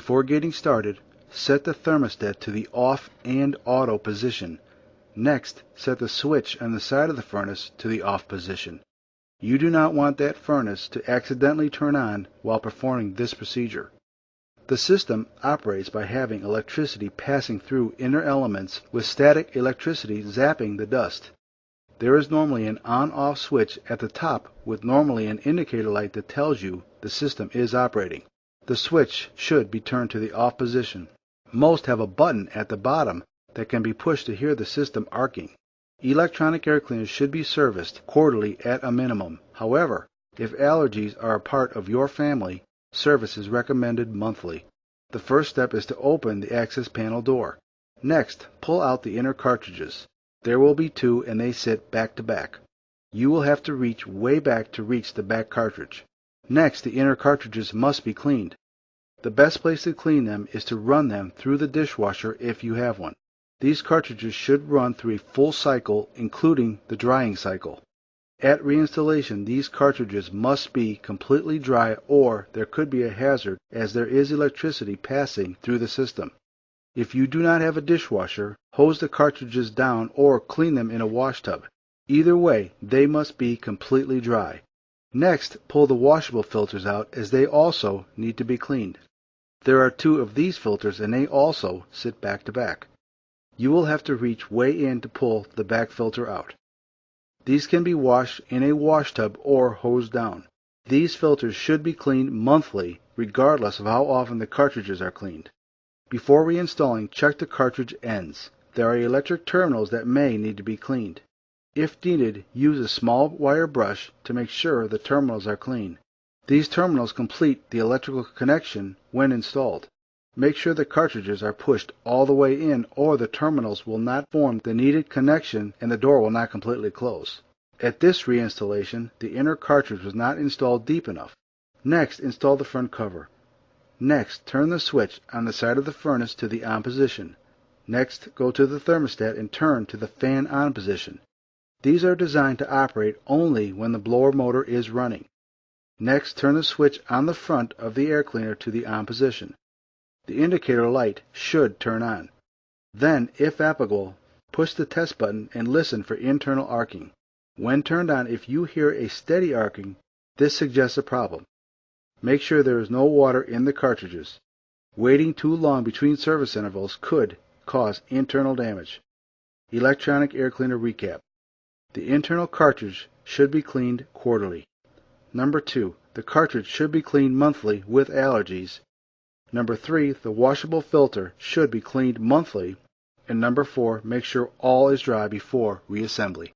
Before getting started, set the thermostat to the off and auto position. Next, set the switch on the side of the furnace to the off position. You do not want that furnace to accidentally turn on while performing this procedure. The system operates by having electricity passing through inner elements with static electricity zapping the dust. There is normally an on-off switch at the top with normally an indicator light that tells you the system is operating. The switch should be turned to the off position. Most have a button at the bottom that can be pushed to hear the system arcing. Electronic air cleaners should be serviced quarterly at a minimum. However, if allergies are a part of your family, service is recommended monthly. The first step is to open the access panel door. Next, pull out the inner cartridges. There will be two and they sit back to back. You will have to reach way back to reach the back cartridge. Next, the inner cartridges must be cleaned. The best place to clean them is to run them through the dishwasher if you have one. These cartridges should run through a full cycle, including the drying cycle. At reinstallation, these cartridges must be completely dry or there could be a hazard as there is electricity passing through the system. If you do not have a dishwasher, hose the cartridges down or clean them in a wash tub. Either way, they must be completely dry. Next, pull the washable filters out as they also need to be cleaned. There are two of these filters and they also sit back to back. You will have to reach way in to pull the back filter out. These can be washed in a wash tub or hosed down. These filters should be cleaned monthly regardless of how often the cartridges are cleaned. Before reinstalling, check the cartridge ends. There are electric terminals that may need to be cleaned. If needed, use a small wire brush to make sure the terminals are clean. These terminals complete the electrical connection when installed. Make sure the cartridges are pushed all the way in or the terminals will not form the needed connection and the door will not completely close. At this reinstallation, the inner cartridge was not installed deep enough. Next, install the front cover. Next, turn the switch on the side of the furnace to the on position. Next, go to the thermostat and turn to the fan on position. These are designed to operate only when the blower motor is running. Next, turn the switch on the front of the air cleaner to the on position. The indicator light should turn on. Then, if applicable, push the test button and listen for internal arcing. When turned on, if you hear a steady arcing, this suggests a problem. Make sure there is no water in the cartridges. Waiting too long between service intervals could cause internal damage. Electronic air cleaner recap. The internal cartridge should be cleaned quarterly. Number 2, the cartridge should be cleaned monthly with allergies. Number 3, the washable filter should be cleaned monthly. And number 4, make sure all is dry before reassembly.